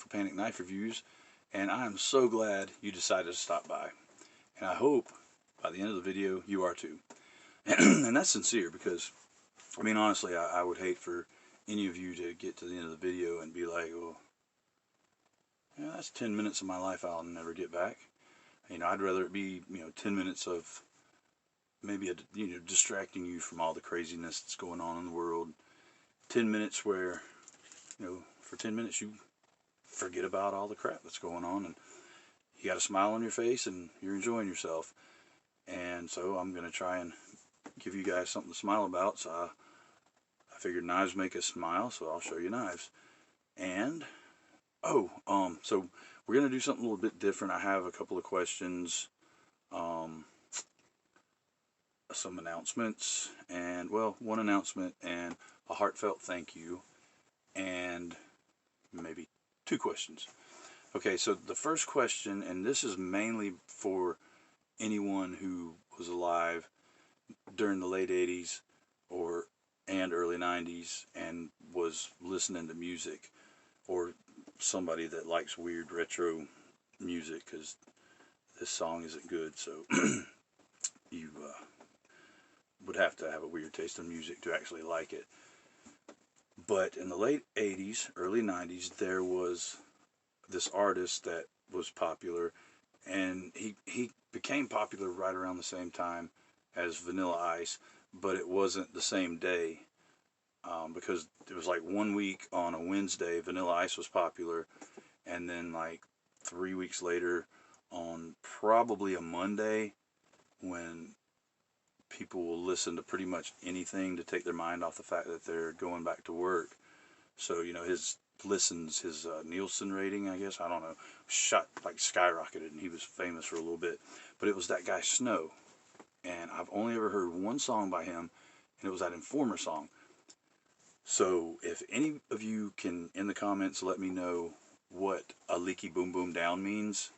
Panic Knife Reviews, and I am so glad you decided to stop by. And I hope by the end of the video you are too. And that's sincere, because I mean, honestly, I would hate for any of you to get to the end of the video and be like, well, yeah, that's 10 minutes of my life I'll never get back. You know, I'd rather it be, 10 minutes of maybe, distracting you from all the craziness that's going on in the world. 10 minutes where, for 10 minutes you forget about all the crap that's going on, and you got a smile on your face and you're enjoying yourself. And so I'm going to try and give you guys something to smile about. So I figured knives make us smile, so I'll show you knives. And so we're going to do something a little bit different. I have a couple of questions, some announcements, and, well, one announcement and a heartfelt thank you, and maybe 2 questions. Okay, so the first question, and this is mainly for anyone who was alive during the late 80s and early 90s and was listening to music, or somebody that likes weird retro music, because this song isn't good, so you would have to have a weird taste in music to actually like it. But in the late 80s, early 90s, there was this artist that was popular, and he became popular right around the same time as Vanilla Ice, but it wasn't the same day, because it was like 1 week on a Wednesday Vanilla Ice was popular, and then like 3 weeks later on probably a Monday, when people will listen to pretty much anything to take their mind off the fact that they're going back to work. So, his listens, his Nielsen rating, I guess, I don't know, skyrocketed, and he was famous for a little bit. But it was that guy Snow, and I've only ever heard one song by him, and it was that Informer song. So if any of you can, in the comments, let me know what a leaky boom boom down means,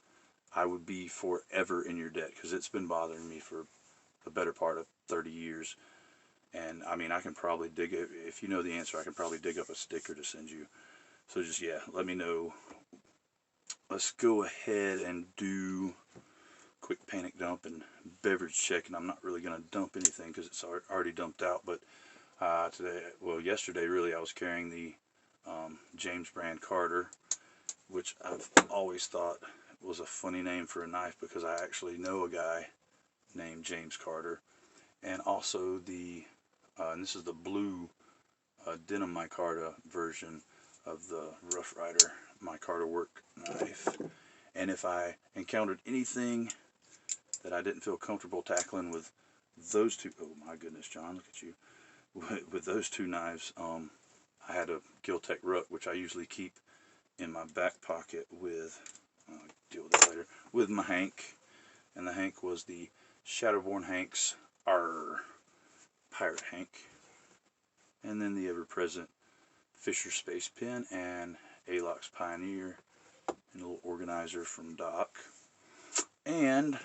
I would be forever in your debt, because it's been bothering me for the better part of 30 years. And I mean, I can probably dig it, if you know the answer, I can probably dig up a sticker to send you. So just, yeah, let me know. Let's go ahead and do quick panic dump and beverage check. And I'm not really going to dump anything because it's already dumped out. But yesterday really, I was carrying the James brand Carter, which I've always thought was a funny name for a knife, because I actually know a guy named James Carter. And also and this is the blue denim micarta version of the Rough Rider micarta work knife. And if I encountered anything that I didn't feel comfortable tackling with those two, oh my goodness, John, look at you, with those 2 knives, I had a Giltech Ruck, which I usually keep in my back pocket with, I'll deal with that later, with my Hank. And the Hank was the Shadowborn Hank's Pirate Hank. And then the ever-present Fisher Space Pen and Alox Pioneer, and a little organizer from Doc. And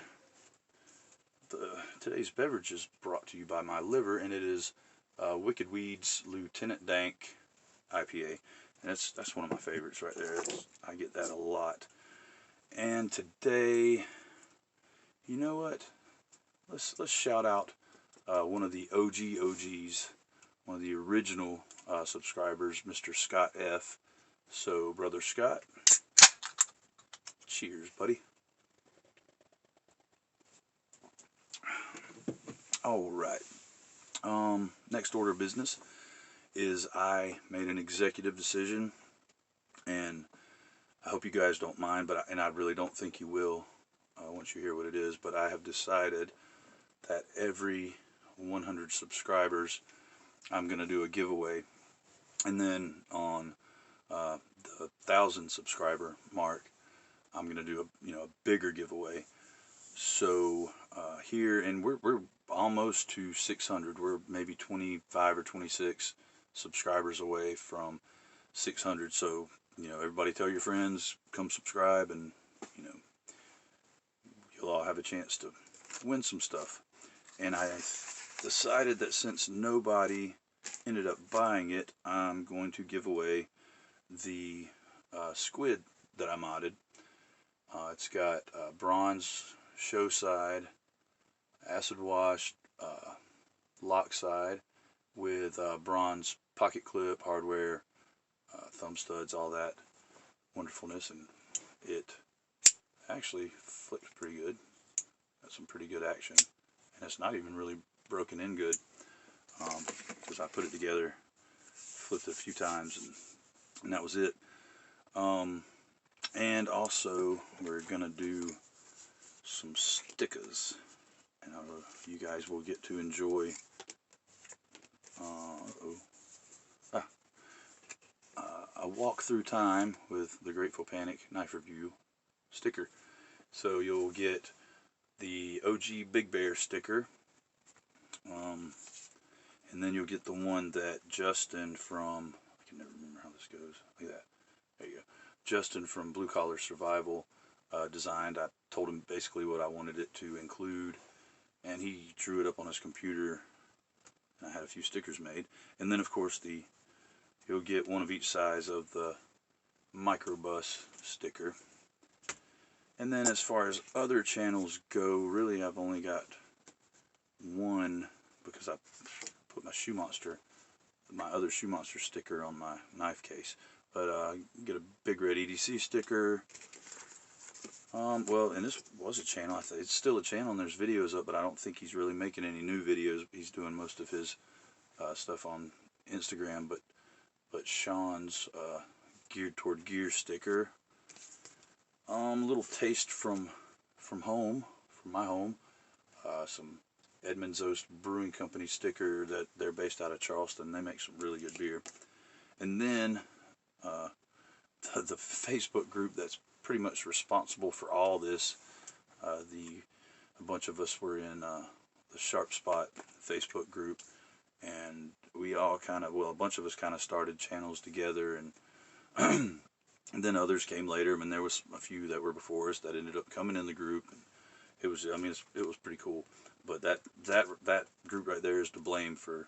today's beverage is brought to you by my liver, and it is Wicked Weed's Lieutenant Dank IPA. And that's one of my favorites right there. I get that a lot. And today, you know what? Let's shout out one of the OGs, one of the original subscribers, Mr. Scott F. So, Brother Scott, cheers, buddy. All right. Next order of business is I made an executive decision, and I hope you guys don't mind, and I really don't think you will once you hear what it is, but I have decided that every 100 subscribers I'm going to do a giveaway, and then on the 1,000 subscriber mark I'm going to do a bigger giveaway. So here, and we're almost to 600. We're maybe 25 or 26 subscribers away from 600. So everybody tell your friends, come subscribe, and you'll all have a chance to win some stuff. And I decided that since nobody ended up buying it, I'm going to give away the squid that I modded. It's got bronze show side, acid wash, lock side with bronze pocket clip hardware, thumb studs, all that wonderfulness, and it actually flips pretty good. Got some pretty good action, and it's not even really broken in good, because I put it together, flipped it a few times, and that was it. And also we're gonna do some stickers, and you guys will get to enjoy a walk through time with the Grateful Panic knife review sticker. So you'll get the OG Big Bear sticker, and then you'll get the one that Justin from, I can never remember how this goes, look at that, there you go, Justin from Blue Collar Survival designed. I told him basically what I wanted it to include, and he drew it up on his computer, and I had a few stickers made. And then of course you'll get one of each size of the microbus sticker. And then as far as other channels go, really I've only got one, because I put my other Shoemonster sticker on my knife case. But get a Big Red EDC sticker. Well, and this was a channel. It's still a channel, and there's videos up, but I don't think he's really making any new videos. He's doing most of his stuff on Instagram. But Sean's geared toward gear sticker. A little taste from home, from my home. Some Edmonds Oast Brewing Company sticker that they're based out of Charleston. They make some really good beer. And then the Facebook group that's pretty much responsible for all this. A bunch of us were in the Sharp Spot Facebook group, and we all kind of, well, a bunch of us kind of started channels together, and and then others came later. I mean, there was a few that were before us that ended up coming in the group, and it was, I mean, it was pretty cool. But that group right there is to blame for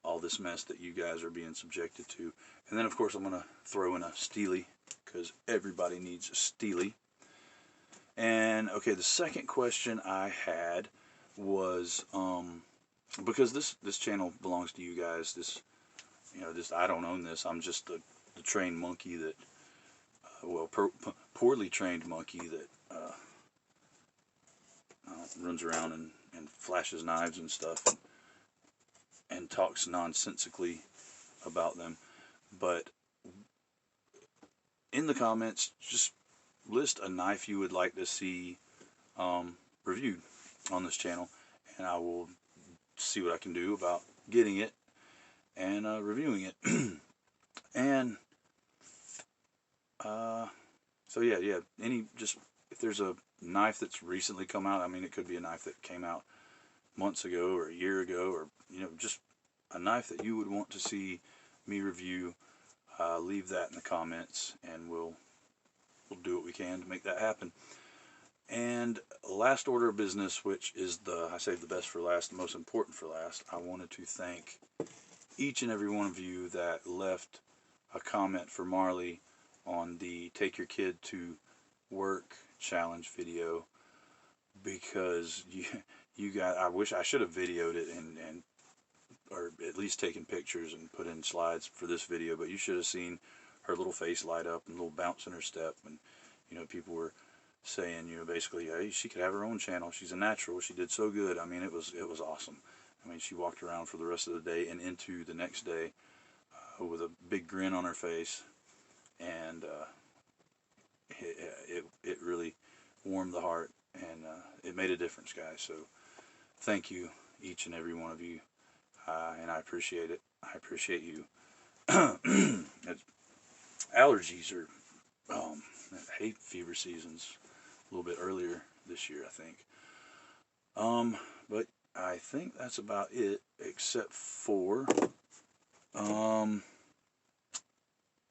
all this mess that you guys are being subjected to. And then of course I'm gonna throw in a Steely, because everybody needs a Steely. And okay, the second question I had was, because this channel belongs to you guys. I don't own this. I'm just the trained monkey that, poorly trained monkey that runs around and flashes knives and stuff, and talks nonsensically about them. But in the comments, just list a knife you would like to see reviewed on this channel, and I will see what I can do about getting it and reviewing it. And so yeah, if there's a knife that's recently come out, I mean, it could be a knife that came out months ago or a year ago, or just a knife that you would want to see me review, leave that in the comments, and we'll do what we can to make that happen. And last order of business, which is I saved the best for last, the most important for last, I wanted to thank each and every one of you that left a comment for Marley on the Take Your Kid to Work challenge video, because you guys, I wish I should have videoed it and or at least taken pictures and put in slides for this video, but you should have seen her little face light up and a little bounce in her step. And people were saying, basically, hey, she could have her own channel. She's a natural. She did so good. I mean, it was awesome. I mean, she walked around for the rest of the day and into the next day with a big grin on her face, and it really warmed the heart, and it made a difference, guys. So thank you, each and every one of you, and I appreciate it. I appreciate you. Allergies are hay fever season's a little bit earlier this year, I think. But I think that's about it, except for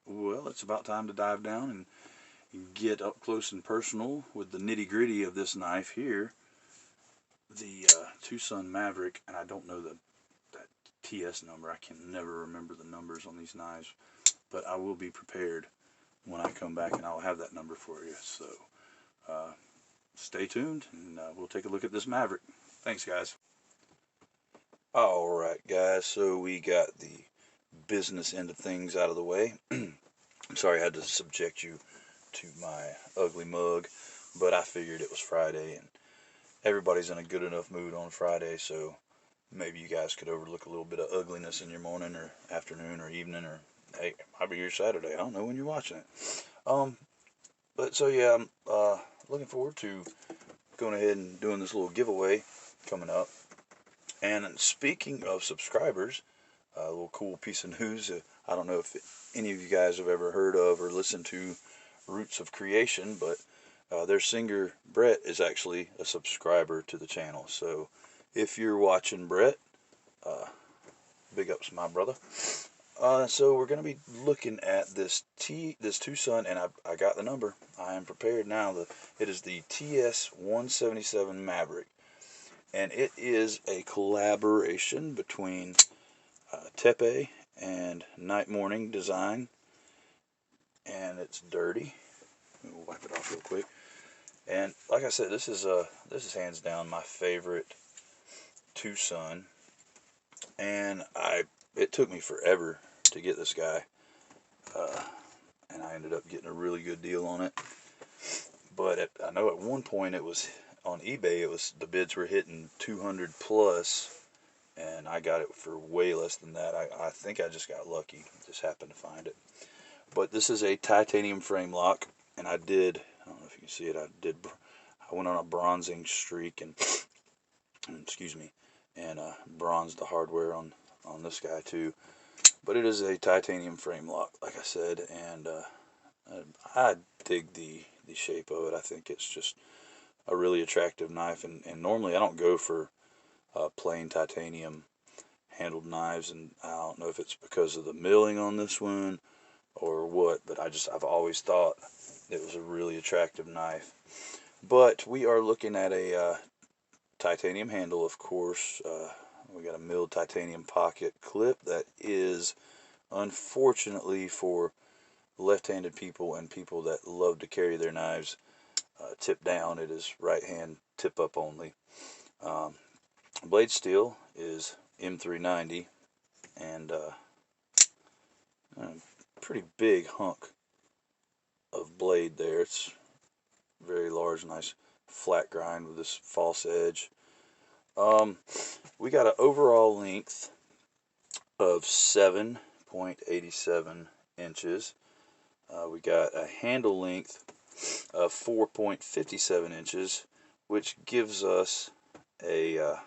well, it's about time to dive down and get up close and personal with the nitty-gritty of this knife here, the Twosun Maverick. And I don't know that TS number. I can never remember the numbers on these knives, but I will be prepared when I come back, and I'll have that number for you. So stay tuned, and we'll take a look at this Maverick. Thanks, guys. Alright, guys, so we got the business end of things out of the way. I'm sorry I had to subject you to my ugly mug, but I figured it was Friday, and everybody's in a good enough mood on Friday, so maybe you guys could overlook a little bit of ugliness in your morning or afternoon or evening, or hey, it might be your Saturday. I don't know when you're watching it. But so yeah, I'm looking forward to going ahead and doing this little giveaway coming up. And speaking of subscribers, a little cool piece of news. I don't know if any of you guys have ever heard of or listened to Roots of Creation, but their singer Brett is actually a subscriber to the channel. So if you're watching, Brett, big ups, my brother. So we're going to be looking at this Twosun, and I got the number. I am prepared now. It is the TS177 Maverick, and it is a collaboration between Tepe and Night Morning design, and it's dirty. We'll wipe it off real quick. And like I said, this is hands down my favorite Twosun, and it took me forever to get this guy, and I ended up getting a really good deal on it. But I know at one point it was on eBay, the bids were hitting 200 plus, and I got it for way less than that. I think I just got lucky, just happened to find it. But this is a titanium frame lock, and I don't know if you can see it, I went on a bronzing streak, and excuse me, and bronzed the hardware on this guy too. But it is a titanium frame lock, like I said, and I dig the shape of it. I think it's just a really attractive knife, and normally I don't go for plain titanium handled knives, and I don't know if it's because of the milling on this one or what, but I've always thought it was a really attractive knife. But we are looking at a titanium handle, of course. We got a milled titanium pocket clip that is, unfortunately for left-handed people and people that love to carry their knives tip down, it is right hand tip up only. Blade steel is M390, and a pretty big hunk of blade there. It's very large, nice flat grind with this false edge. We got an overall length of 7.87 inches. We got a handle length of 4.57 inches, which gives us a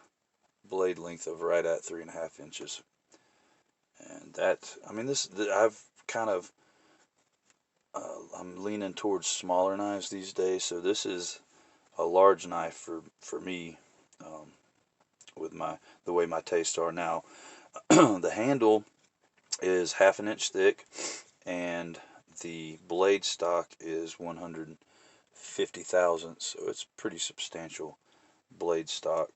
blade length of right at 3.5 inches. And that, I mean, I've kind of, I'm leaning towards smaller knives these days, so this is a large knife for me, with the way my tastes are now. The handle is 1/2 inch thick, and the blade stock is 150 thousandths, so it's pretty substantial blade stock.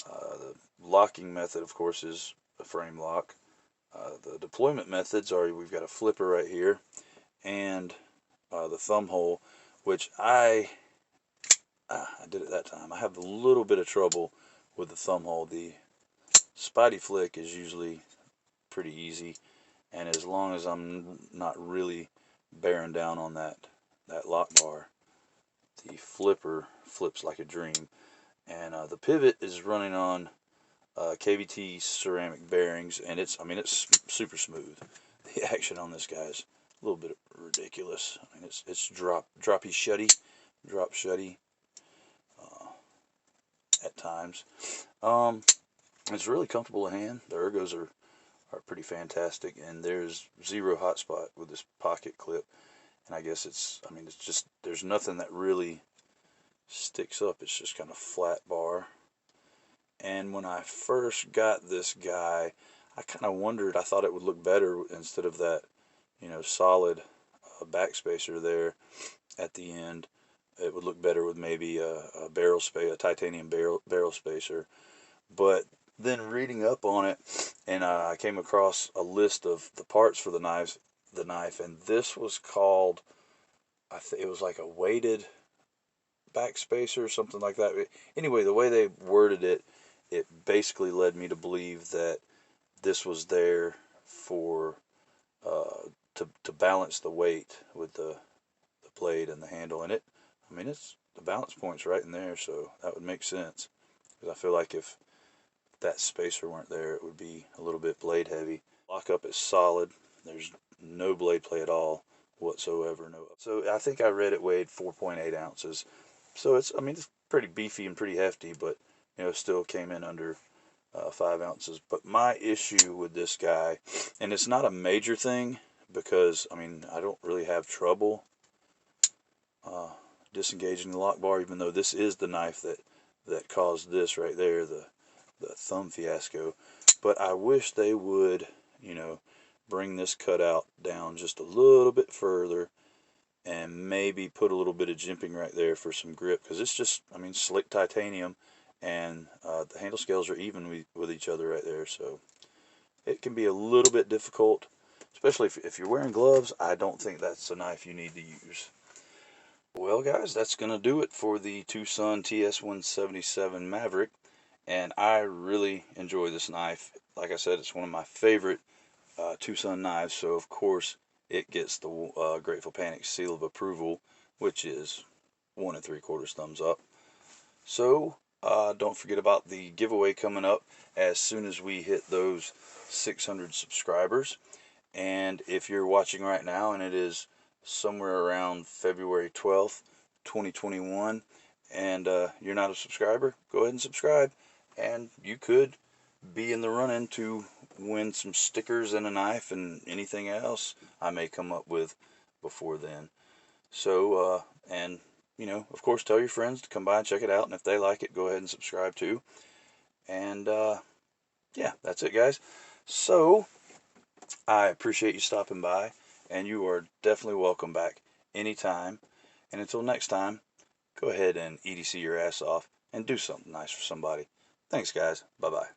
The locking method, of course, is a frame lock. The deployment methods are, we've got a flipper right here, and the thumb hole, which I did it that time. I have a little bit of trouble with the thumb hole. The Spidey flick is usually pretty easy, and as long as I'm not really bearing down on that lock bar, the flipper flips like a dream. And the pivot is running on KVT ceramic bearings, and it's super smooth. The action on this guy is a little bit ridiculous. I mean, it's drop shutty at times. It's really comfortable in hand. The ergos are pretty fantastic, and there's zero hot spot with this pocket clip. And I guess it's just, there's nothing that really sticks up. It's just kind of flat bar. And when I first got this guy, I kind of wondered, I thought it would look better instead of that, solid backspacer there at the end. It would look better with maybe a titanium barrel spacer. But then reading up on it, and I came across a list of the parts for the knives. the knife, and this was called, it was like a weighted backspacer or something like that. Anyway, the way they worded it, it basically led me to believe that this was there for to balance the weight with the blade and the handle. And I mean, it's the balance point's right in there, so that would make sense. Because I feel like if that spacer weren't there, it would be a little bit blade heavy. Lockup is solid. There's no blade play at all whatsoever. No. So I think I read it weighed 4.8 ounces. So I mean, it's pretty beefy and pretty hefty, but still came in under 5 ounces. But my issue with this guy, and it's not a major thing, because I mean, I don't really have trouble disengaging the lock bar, even though this is the knife that caused this right there, the thumb fiasco. But I wish they would, bring this cutout down just a little bit further, and maybe put a little bit of jimping right there for some grip, because it's just, I mean, slick titanium, and the handle scales are even with each other right there, so it can be a little bit difficult, especially if you're wearing gloves. I don't think that's a knife you need to use. Well, guys, that's going to do it for the Twosun TS177 Maverick, and I really enjoy this knife. Like I said, it's one of my favorite Twosun knives, so of course it gets the Grateful Panic seal of approval, which is 1 3/4 thumbs up. So don't forget about the giveaway coming up as soon as we hit those 600 subscribers. And if you're watching right now and it is somewhere around February 12th, 2021, and you're not a subscriber, go ahead and subscribe, and you could be in the run-in to win some stickers and a knife and anything else I may come up with before then. So, and of course, tell your friends to come by and check it out, and if they like it, go ahead and subscribe too. And yeah, that's it, guys. So I appreciate you stopping by, and you are definitely welcome back anytime. And until next time, go ahead and EDC your ass off and do something nice for somebody. Thanks, guys. Bye-bye.